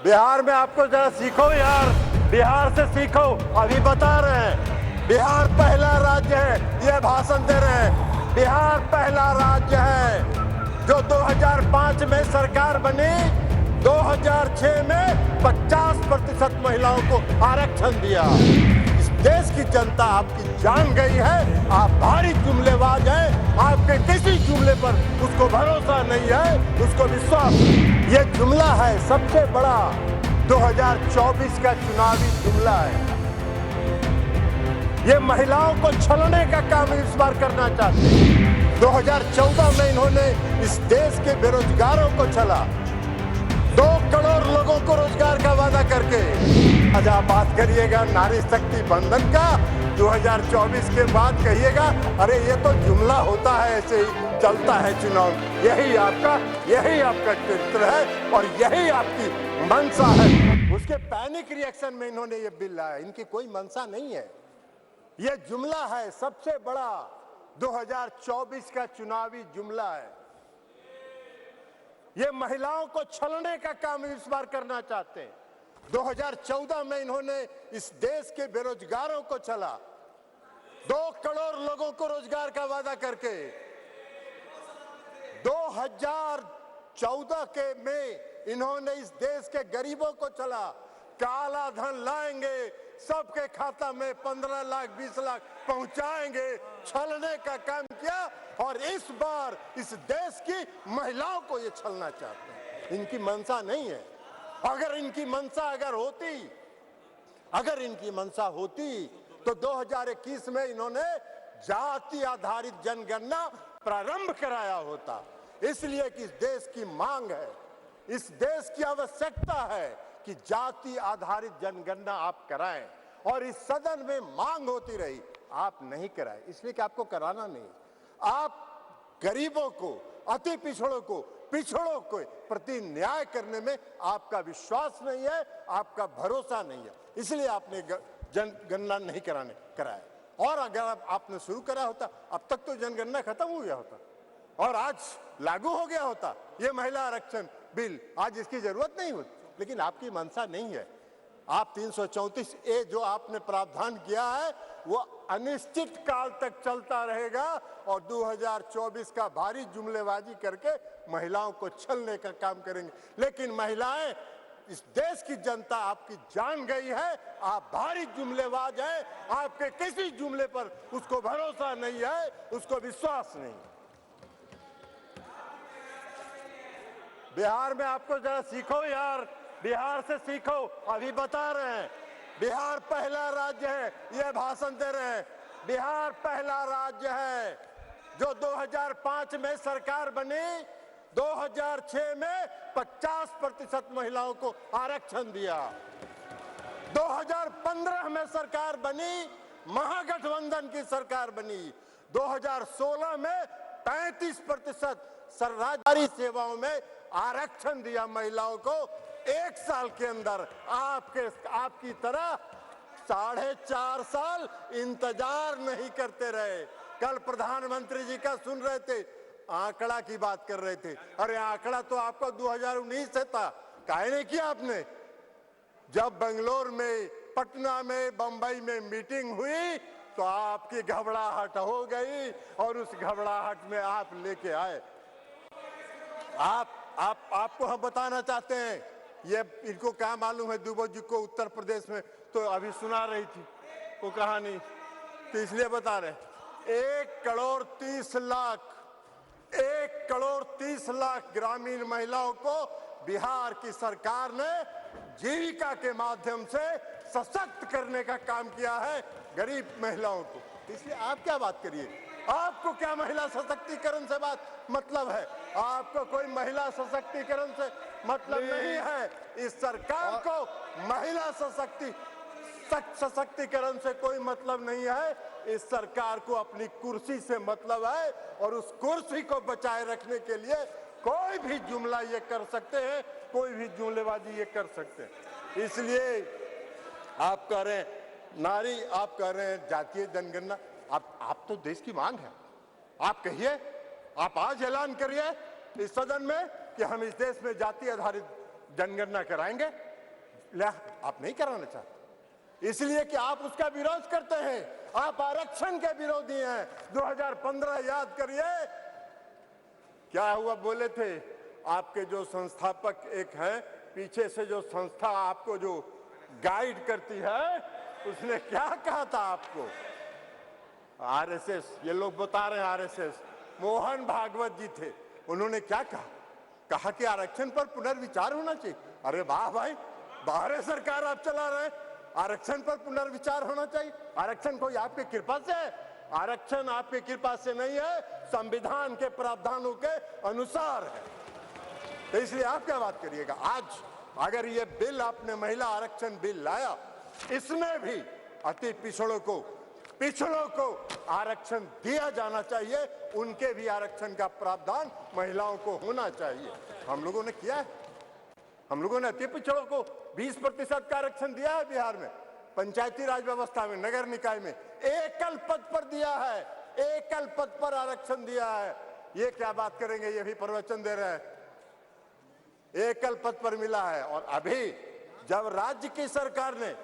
बिहार में आपको जरा सीखो यार, बिहार से सीखो। अभी बता रहे हैं बिहार पहला राज्य है, ये भाषण दे रहे हैं। बिहार पहला राज्य है जो 2005 में सरकार बनी, 2006 में 50% महिलाओं को आरक्षण दिया। इस देश की जनता आपकी जान गई है, आप भारी जुमलेबाज हैं, आपके किसी जुमले पर उसको भरोसा नहीं है, उसको विश्वास। ये जुमला है सबसे बड़ा 2024 का चुनावी जुमला है। ये महिलाओं को छलने का काम इस बार करना चाहते हैं। 2014 में इन्होंने इस देश के बेरोजगारों को छला, 2 करोड़ लोगों को रोजगार का वादा करके। आज आप बात करिएगा नारी शक्ति बंधन का, 2024 के बाद कहिएगा अरे ये तो जुमला होता है, ऐसे ही चलता है चुनाव। यही आपका चरित्र है और यही आपकी मंशा है। उसके पैनिक रिएक्शन में इन्होंने ये बिल लाया, इनकी कोई मंशा नहीं है। ये जुमला है सबसे बड़ा 2024 का चुनावी जुमला है। ये महिलाओं को छलने का काम इस बार करना चाहते हैं। 2014 में इन्होंने इस देश के बेरोजगारों को छला, 2 करोड़ लोगों को रोजगार का वादा करके। 2014 के में इन्होंने इस देश के गरीबों को छला, काला धन लाएंगे, सबके खाता में 15 लाख 20 लाख पहुंचाएंगे, छलने का काम किया। और इस बार इस देश की महिलाओं को ये छलना चाहते हैं। इनकी मंशा नहीं है। अगर इनकी मंशा होती तो 2021 में इन्होंने जाति आधारित जनगणना प्रारंभ कराया होता। इसलिए कि इस देश की मांग है, इस देश की आवश्यकता है कि जाति आधारित जनगणना आप कराएं। और इस सदन में मांग होती रही, आप नहीं कराए, इसलिए कि आपको कराना नहीं। आप गरीबों को, अति पिछड़ों को प्रति न्याय करने में आपका विश्वास नहीं है, आपका भरोसा नहीं है, इसलिए आपने जनगणना नहीं कराया। और अगर आपने शुरू करा होता, अब तक तो जनगणना खत्म हो गया होता और आज लागू हो गया होता ये महिला आरक्षण बिल। आज इसकी जरूरत नहीं होती, लेकिन आपकी मंशा नहीं है। आप 334A जो आपने प्रावधान किया है वो अनिश्चित काल तक चलता रहेगा और 2024 का भारी जुमलेबाजी करके महिलाओं को छलने का काम करेंगे। लेकिन महिलाएं, इस देश की जनता आपकी जान गई है, आप भारी जुमलेबाज हैं, आपके किसी जुमले पर उसको भरोसा नहीं है, उसको विश्वास नहीं। बिहार में आपको जरा सीखो यार, बिहार से सीखो। अभी बता रहे हैं बिहार पहला राज्य है, ये भाषण दे रहे हैं। बिहार पहला राज्य है जो 2005 में सरकार बनी, 2006 में 50% महिलाओं को आरक्षण दिया। 2015 में सरकार बनी, महागठबंधन की सरकार बनी। 2016 में 35% सरकारी सेवाओं में आरक्षण दिया महिलाओं को। 1 साल के अंदर आपकी तरह 4.5 साल इंतजार नहीं करते रहे। कल प्रधानमंत्री जी का सुन रहे थे, आंकड़ा की बात कर रहे थे। अरे आंकड़ा तो आपका 2019 से था, काहे नहीं किया आपने? जब बेंगलोर में, पटना में, बंबई में मीटिंग हुई तो आपकी घबराहट हो गई और उस घबराहट में आप लेके आए। आपको हम बताना चाहते हैं, ये इनको क्या मालूम है दुबे जी को उत्तर प्रदेश में तो अभी सुना रही थी वो कहानी, तो इसलिए बता रहे। 1 करोड़ 30 लाख ग्रामीण महिलाओं को बिहार की सरकार ने जीविका के माध्यम से सशक्त करने का काम किया है, गरीब महिलाओं को। इसलिए आप क्या बात करिए, आपको क्या महिला सशक्तिकरण से बात मतलब है? आपको कोई महिला सशक्तिकरण से मतलब नहीं है। इस सरकार को महिला सशक्तिकरण से कोई मतलब नहीं है। इस सरकार को अपनी कुर्सी से मतलब है और उस कुर्सी को बचाए रखने के लिए कोई भी जुमला ये कर सकते हैं, कोई भी जुमलेबाजी ये कर सकते हैं। इसलिए आप कह रहे हैं नारी, आप कह रहे हैं जातीय जनगणना, आप तो देश की मांग है, आप कहिए, आप आज ऐलान करिए इस सदन में कि हम इस देश में जाति आधारित जनगणना कराएंगे। आप नहीं कराना चाहते, इसलिए कि आप उसका विरोध करते हैं। आप आरक्षण के विरोधी हैं। 2015 याद करिए क्या हुआ, बोले थे आपके जो संस्थापक एक हैं, पीछे से जो संस्था आपको जो गाइड करती है, उसने क्या कहा था आपको? आरएसएस, ये लोग बता रहे हैं आरएसएस, मोहन भागवत जी थे, उन्होंने क्या कहा? कहा कि आरक्षण पर पुनर्विचार होना चाहिए। अरे वाह भाई, बाहर सरकार आप चला रहे हैं, आरक्षण पर पुनर्विचार होना चाहिए। आरक्षण कोई आपकी कृपा से है? आरक्षण आपकी कृपा से नहीं है, संविधान के प्रावधानों के अनुसार है। तो इसलिए आप क्या बात करिएगा? आज अगर ये बिल, आपने महिला आरक्षण बिल लाया, इसमें भी अति पिछड़ों को आरक्षण दिया जाना चाहिए, उनके भी आरक्षण का प्रावधान महिलाओं को होना चाहिए। हम लोगों ने किया है, हम लोगों ने अति पिछड़ों को 20% का आरक्षण दिया है बिहार में, पंचायती राज व्यवस्था में, नगर निकाय में एकल पद पर दिया है, एकल पद पर आरक्षण दिया है। ये क्या बात करेंगे? ये भी प्रवचन दे रहे हैं, एकल पद पर मिला है। और अभी जब राज्य की सरकार ने,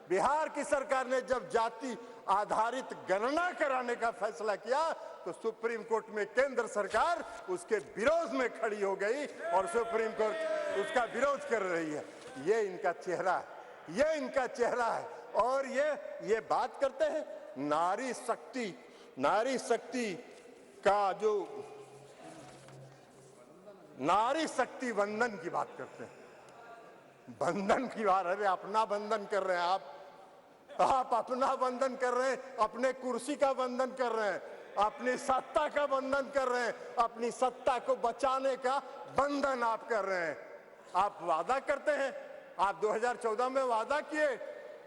बिहार की सरकार ने जब जाति आधारित गणना कराने का फैसला किया, तो सुप्रीम कोर्ट में केंद्र सरकार उसके विरोध में खड़ी हो गई और सुप्रीम कोर्ट उसका विरोध कर रही है। ये इनका चेहरा है, ये इनका चेहरा है। और ये बात करते हैं नारी शक्ति का, जो नारी शक्ति वंदन की बात करते हैं, बंधन की बात। अरे अपना बंधन कर रहे हैं आप अपना बंधन कर रहे हैं, अपने कुर्सी का बंधन कर रहे हैं, अपनी सत्ता का बंधन कर रहे हैं, अपनी सत्ता को बचाने का बंधन आप कर रहे हैं। आप वादा करते हैं, आप 2014 में वादा किए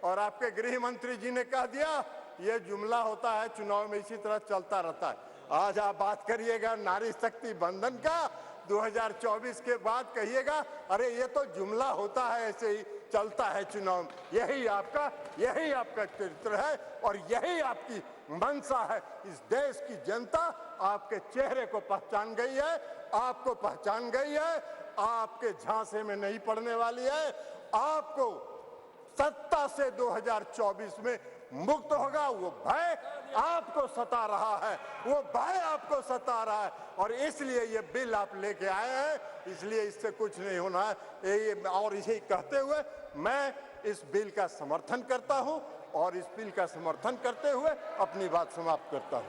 और आपके गृह मंत्री जी ने कह दिया, ये जुमला होता है चुनाव में, इसी तरह चलता रहता है। आज आप बात करिएगा नारी शक्ति बंधन का, 2024 के बाद कहिएगा अरे ये तो जुमला होता है, ऐसे ही चलता है चुनाव। यही आपका चरित्र है और यही आपकी मंशा है। इस देश की जनता आपके चेहरे को पहचान गई है, आपको पहचान गई है, आपके झांसे में नहीं पड़ने वाली है। आपको सत्ता से 2024 में मुक्त होगा। वो भय आपको सता रहा है, वो भय आपको सता रहा है, और इसलिए ये बिल आप लेके आए हैं, इसलिए इससे कुछ नहीं होना है। और इसे कहते हुए मैं इस बिल का समर्थन करता हूं और इस बिल का समर्थन करते हुए अपनी बात समाप्त करता हूं।